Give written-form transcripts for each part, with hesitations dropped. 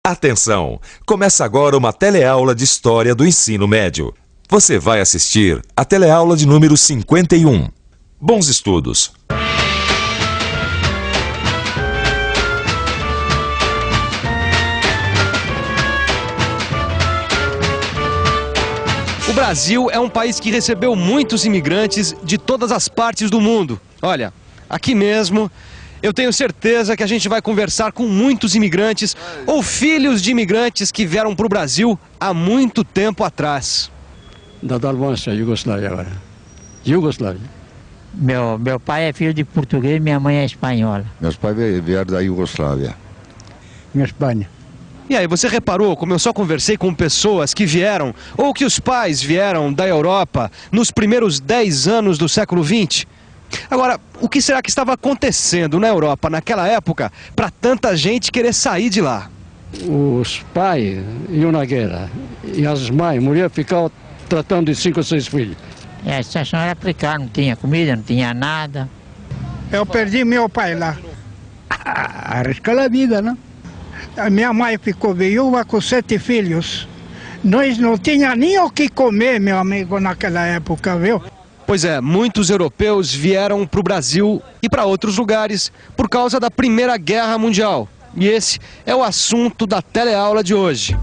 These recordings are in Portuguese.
Atenção! Começa agora uma teleaula de História do Ensino Médio. Você vai assistir a teleaula de número 51. Bons estudos! O Brasil é um país que recebeu muitos imigrantes de todas as partes do mundo. Olha, aqui mesmo, eu tenho certeza que a gente vai conversar com muitos imigrantes ou filhos de imigrantes que vieram para o Brasil há muito tempo atrás. Da Dalmácia, Iugoslávia agora. Iugoslávia. Meu pai é filho de português e minha mãe é espanhola. Meus pais vieram da Iugoslávia. Minha Espanha. E aí, você reparou como eu só conversei com pessoas que vieram ou que os pais vieram da Europa nos primeiros 10 anos do século XX? Agora, o que será que estava acontecendo na Europa naquela época para tanta gente querer sair de lá? Os pais iam na guerra e as mães morriam, ficavam tratando de 5 ou 6 filhos. A situação era precária, não tinha comida, não tinha nada. Eu perdi meu pai lá. Arriscar a vida, né? A minha mãe ficou viúva com 7 filhos. Nós não tínhamos nem o que comer, meu amigo, naquela época, viu? Pois é, muitos europeus vieram para o Brasil e para outros lugares por causa da Primeira Guerra Mundial. E esse é o assunto da teleaula de hoje.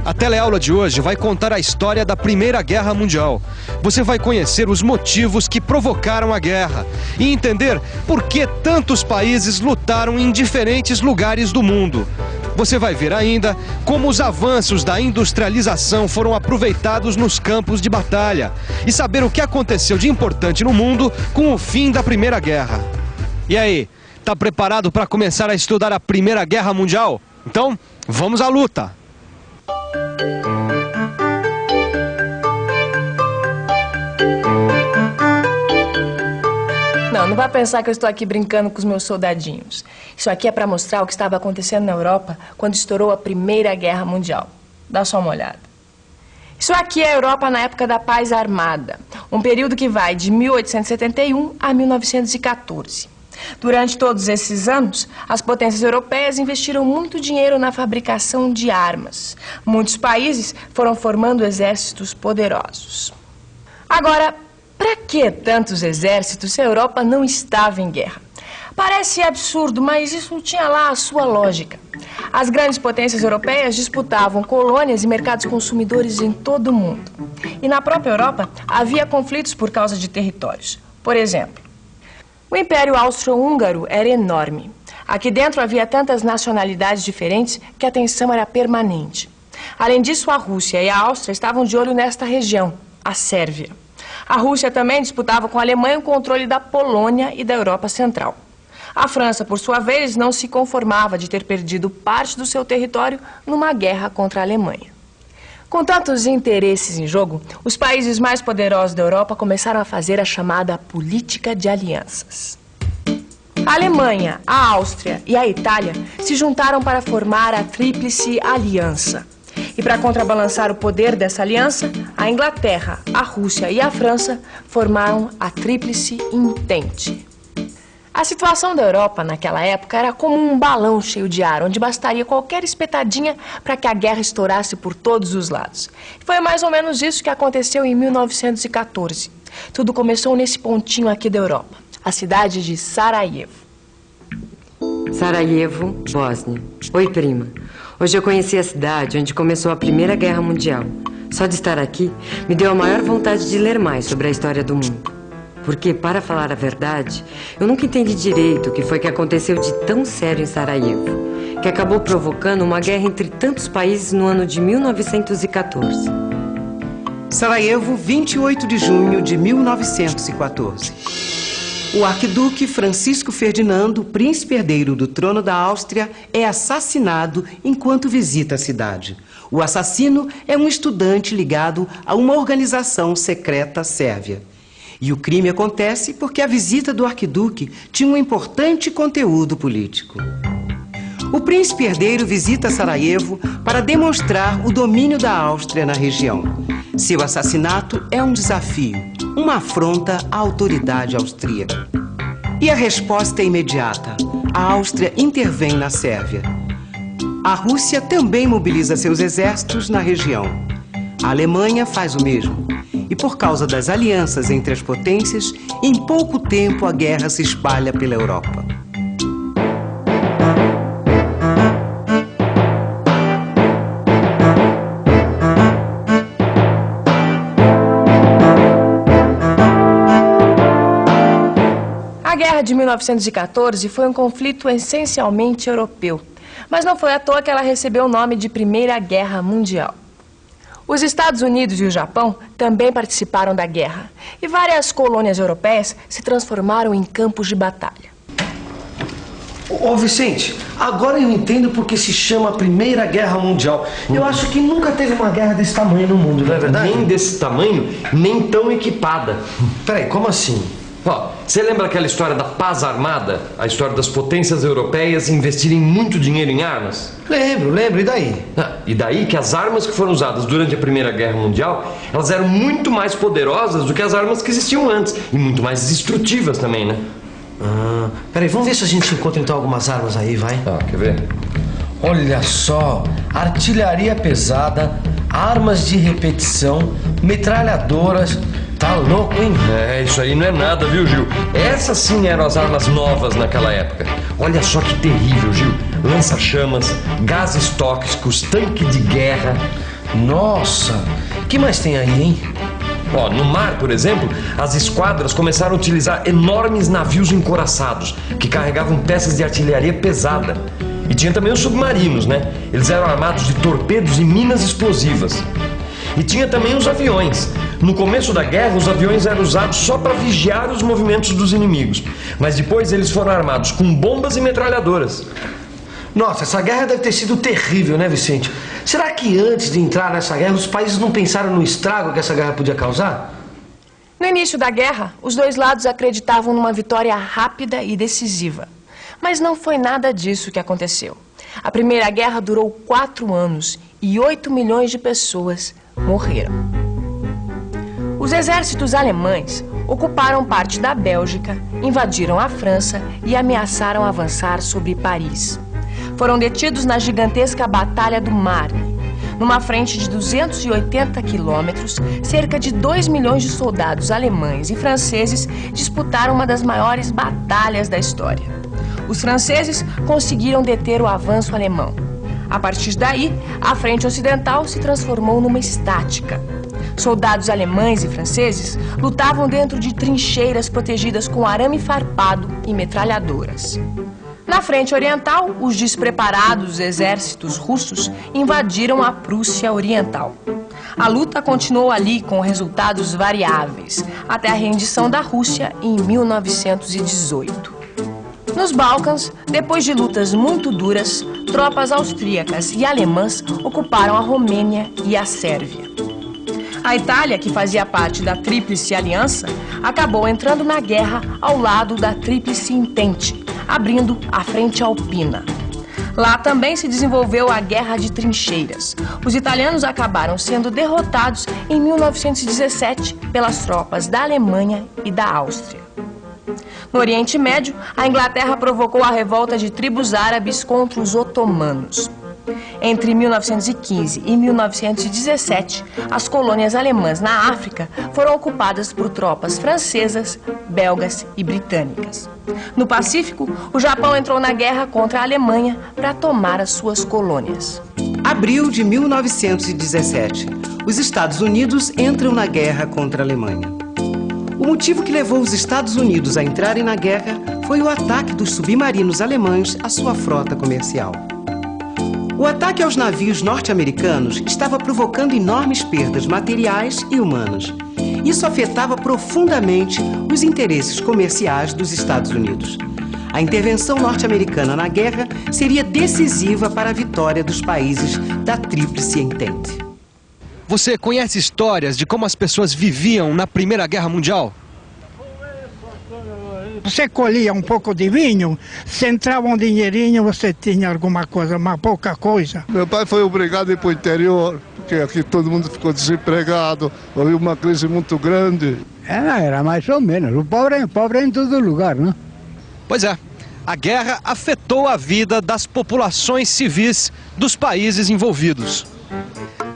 A teleaula de hoje vai contar a história da Primeira Guerra Mundial. Você vai conhecer os motivos que provocaram a guerra e entender por que tantos países lutaram em diferentes lugares do mundo. Você vai ver ainda como os avanços da industrialização foram aproveitados nos campos de batalha e saber o que aconteceu de importante no mundo com o fim da Primeira Guerra. E aí, tá preparado para começar a estudar a Primeira Guerra Mundial? Então, vamos à luta! Não vai pensar que eu estou aqui brincando com os meus soldadinhos. Isso aqui é para mostrar o que estava acontecendo na Europa quando estourou a Primeira Guerra Mundial. Dá só uma olhada. Isso aqui é a Europa na época da Paz Armada, um período que vai de 1871 a 1914. Durante todos esses anos, as potências europeias investiram muito dinheiro na fabricação de armas. Muitos países foram formando exércitos poderosos. Agora, para que tantos exércitos se a Europa não estava em guerra? Parece absurdo, mas isso tinha lá a sua lógica. As grandes potências europeias disputavam colônias e mercados consumidores em todo o mundo. E na própria Europa havia conflitos por causa de territórios. Por exemplo, o Império Austro-Húngaro era enorme. Aqui dentro havia tantas nacionalidades diferentes que a tensão era permanente. Além disso, a Rússia e a Áustria estavam de olho nesta região, a Sérvia. A Rússia também disputava com a Alemanha o controle da Polônia e da Europa Central. A França, por sua vez, não se conformava de ter perdido parte do seu território numa guerra contra a Alemanha. Com tantos interesses em jogo, os países mais poderosos da Europa começaram a fazer a chamada política de alianças. A Alemanha, a Áustria e a Itália se juntaram para formar a Tríplice Aliança. E para contrabalançar o poder dessa aliança, a Inglaterra, a Rússia e a França formaram a Tríplice Entente. A situação da Europa naquela época era como um balão cheio de ar, onde bastaria qualquer espetadinha para que a guerra estourasse por todos os lados. Foi mais ou menos isso que aconteceu em 1914. Tudo começou nesse pontinho aqui da Europa, a cidade de Sarajevo. Sarajevo, Bósnia. Oi, prima. Hoje eu conheci a cidade onde começou a Primeira Guerra Mundial. Só de estar aqui, me deu a maior vontade de ler mais sobre a história do mundo. Porque, para falar a verdade, eu nunca entendi direito o que foi que aconteceu de tão sério em Sarajevo, que acabou provocando uma guerra entre tantos países no ano de 1914. Sarajevo, 28 de junho de 1914. O arquiduque Francisco Ferdinando, príncipe herdeiro do trono da Áustria, é assassinado enquanto visita a cidade. O assassino é um estudante ligado a uma organização secreta sérvia. E o crime acontece porque a visita do arquiduque tinha um importante conteúdo político. O príncipe herdeiro visita Sarajevo para demonstrar o domínio da Áustria na região. Seu assassinato é um desafio, uma afronta à autoridade austríaca. E a resposta é imediata. A Áustria intervém na Sérvia. A Rússia também mobiliza seus exércitos na região. A Alemanha faz o mesmo. E por causa das alianças entre as potências, em pouco tempo a guerra se espalha pela Europa. A Guerra de 1914 foi um conflito essencialmente europeu, mas não foi à toa que ela recebeu o nome de Primeira Guerra Mundial. Os Estados Unidos e o Japão também participaram da guerra, e várias colônias europeias se transformaram em campos de batalha. Ô Vicente, agora eu entendo porque se chama Primeira Guerra Mundial. Eu acho que nunca teve uma guerra desse tamanho no mundo, não é verdade? Nem desse tamanho, nem tão equipada. Peraí, como assim? Ó, você lembra aquela história da paz armada? A história das potências europeias investirem muito dinheiro em armas? Lembro, e daí? E daí que as armas que foram usadas durante a Primeira Guerra Mundial, elas eram muito mais poderosas do que as armas que existiam antes. E muito mais destrutivas também, né? Peraí, vamos ver se a gente encontra então algumas armas aí, vai? Quer ver? Olha só, artilharia pesada, armas de repetição, metralhadoras. Tá louco, hein? Isso aí não é nada, viu, Gil? Essas sim eram as armas novas naquela época. Olha só que terrível, Gil. Lança-chamas, gases tóxicos, tanque de guerra. Nossa, o que mais tem aí, hein? Ó, no mar, por exemplo, as esquadras começaram a utilizar enormes navios encouraçados, que carregavam peças de artilharia pesada. E tinha também os submarinos, né? Eles eram armados de torpedos e minas explosivas. E tinha também os aviões. No começo da guerra, os aviões eram usados só para vigiar os movimentos dos inimigos. Mas depois eles foram armados com bombas e metralhadoras. Nossa, essa guerra deve ter sido terrível, né, Vicente? Será que antes de entrar nessa guerra, os países não pensaram no estrago que essa guerra podia causar? No início da guerra, os dois lados acreditavam numa vitória rápida e decisiva. Mas não foi nada disso que aconteceu. A Primeira Guerra durou 4 anos e 8 milhões de pessoas morreram. Os exércitos alemães ocuparam parte da Bélgica, invadiram a França e ameaçaram avançar sobre Paris. Foram detidos na gigantesca Batalha do Marne. Numa frente de 280 quilômetros, cerca de 2 milhões de soldados alemães e franceses disputaram uma das maiores batalhas da história. Os franceses conseguiram deter o avanço alemão. A partir daí, a frente ocidental se transformou numa estática. Soldados alemães e franceses lutavam dentro de trincheiras protegidas com arame farpado e metralhadoras. Na frente oriental, os despreparados exércitos russos invadiram a Prússia Oriental. A luta continuou ali com resultados variáveis, até a rendição da Rússia em 1918. Nos Balcãs, depois de lutas muito duras, tropas austríacas e alemãs ocuparam a Romênia e a Sérvia. A Itália, que fazia parte da Tríplice Aliança, acabou entrando na guerra ao lado da Tríplice Entente, abrindo a Frente Alpina. Lá também se desenvolveu a Guerra de Trincheiras. Os italianos acabaram sendo derrotados em 1917 pelas tropas da Alemanha e da Áustria. No Oriente Médio, a Inglaterra provocou a revolta de tribos árabes contra os otomanos. Entre 1915 e 1917, as colônias alemãs na África foram ocupadas por tropas francesas, belgas e britânicas. No Pacífico, o Japão entrou na guerra contra a Alemanha para tomar as suas colônias. Abril de 1917. Os Estados Unidos entram na guerra contra a Alemanha. O motivo que levou os Estados Unidos a entrarem na guerra foi o ataque dos submarinos alemães à sua frota comercial. O ataque aos navios norte-americanos estava provocando enormes perdas materiais e humanas. Isso afetava profundamente os interesses comerciais dos Estados Unidos. A intervenção norte-americana na guerra seria decisiva para a vitória dos países da Tríplice Entente. Você conhece histórias de como as pessoas viviam na Primeira Guerra Mundial? Você colhia um pouco de vinho, se entrava um dinheirinho, você tinha alguma coisa, mas pouca coisa. Meu pai foi obrigado a ir para o interior, porque aqui todo mundo ficou desempregado, houve uma crise muito grande. Era mais ou menos, o pobre é em todo lugar, né? Pois é. A guerra afetou a vida das populações civis dos países envolvidos.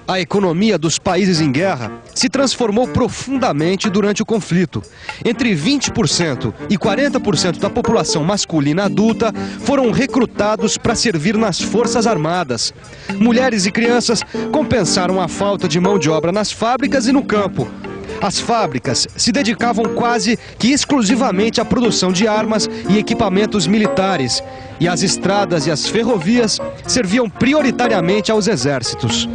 A economia dos países em guerra se transformou profundamente durante o conflito. Entre 20% e 40% da população masculina adulta foram recrutados para servir nas Forças Armadas. Mulheres e crianças compensaram a falta de mão de obra nas fábricas e no campo. As fábricas se dedicavam quase que exclusivamente à produção de armas e equipamentos militares, e as estradas e as ferrovias serviam prioritariamente aos exércitos.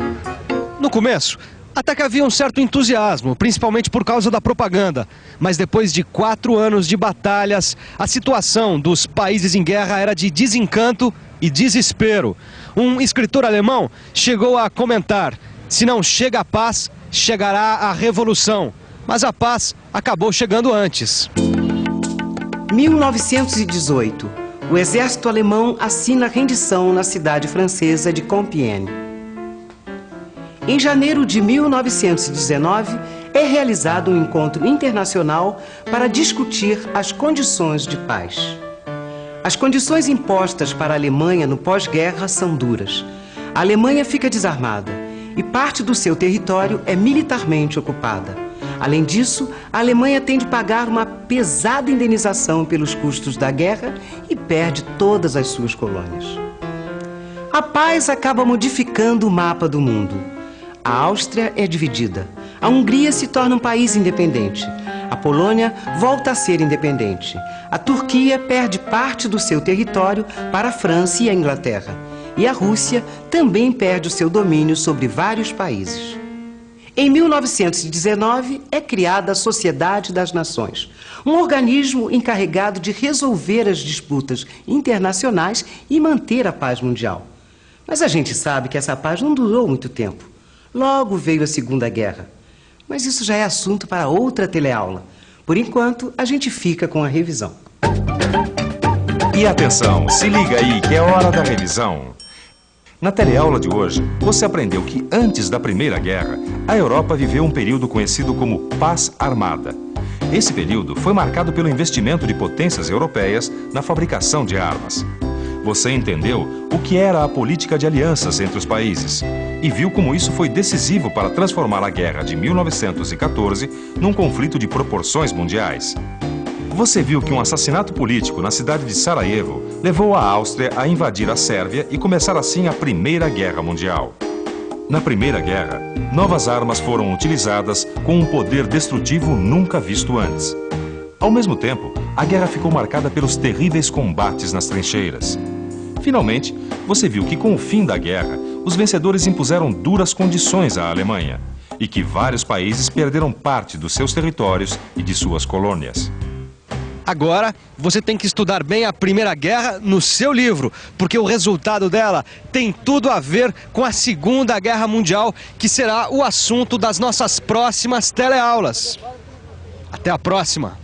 No começo, até que havia um certo entusiasmo, principalmente por causa da propaganda. Mas depois de 4 anos de batalhas, a situação dos países em guerra era de desencanto e desespero. Um escritor alemão chegou a comentar: se não chega a paz, chegará a revolução. Mas a paz acabou chegando antes. 1918. O exército alemão assina rendição na cidade francesa de Compiègne. Em janeiro de 1919, é realizado um encontro internacional para discutir as condições de paz. As condições impostas para a Alemanha no pós-guerra são duras. A Alemanha fica desarmada e parte do seu território é militarmente ocupada. Além disso, a Alemanha tem de pagar uma pesada indenização pelos custos da guerra e perde todas as suas colônias. A paz acaba modificando o mapa do mundo. A Áustria é dividida. A Hungria se torna um país independente. A Polônia volta a ser independente. A Turquia perde parte do seu território para a França e a Inglaterra. E a Rússia também perde o seu domínio sobre vários países. Em 1919, é criada a Sociedade das Nações, um organismo encarregado de resolver as disputas internacionais e manter a paz mundial. Mas a gente sabe que essa paz não durou muito tempo. Logo veio a Segunda Guerra. Mas isso já é assunto para outra teleaula. Por enquanto, a gente fica com a revisão. E atenção, se liga aí que é hora da revisão. Na teleaula de hoje, você aprendeu que antes da Primeira Guerra, a Europa viveu um período conhecido como Paz Armada. Esse período foi marcado pelo investimento de potências europeias na fabricação de armas. Você entendeu o que era a política de alianças entre os países e viu como isso foi decisivo para transformar a guerra de 1914 num conflito de proporções mundiais. Você viu que um assassinato político na cidade de Sarajevo levou a Áustria a invadir a Sérvia e começar assim a Primeira Guerra Mundial. Na Primeira Guerra, novas armas foram utilizadas com um poder destrutivo nunca visto antes. Ao mesmo tempo, a guerra ficou marcada pelos terríveis combates nas trincheiras. Finalmente, você viu que com o fim da guerra, os vencedores impuseram duras condições à Alemanha e que vários países perderam parte dos seus territórios e de suas colônias. Agora, você tem que estudar bem a Primeira Guerra no seu livro, porque o resultado dela tem tudo a ver com a Segunda Guerra Mundial, que será o assunto das nossas próximas teleaulas. Até a próxima!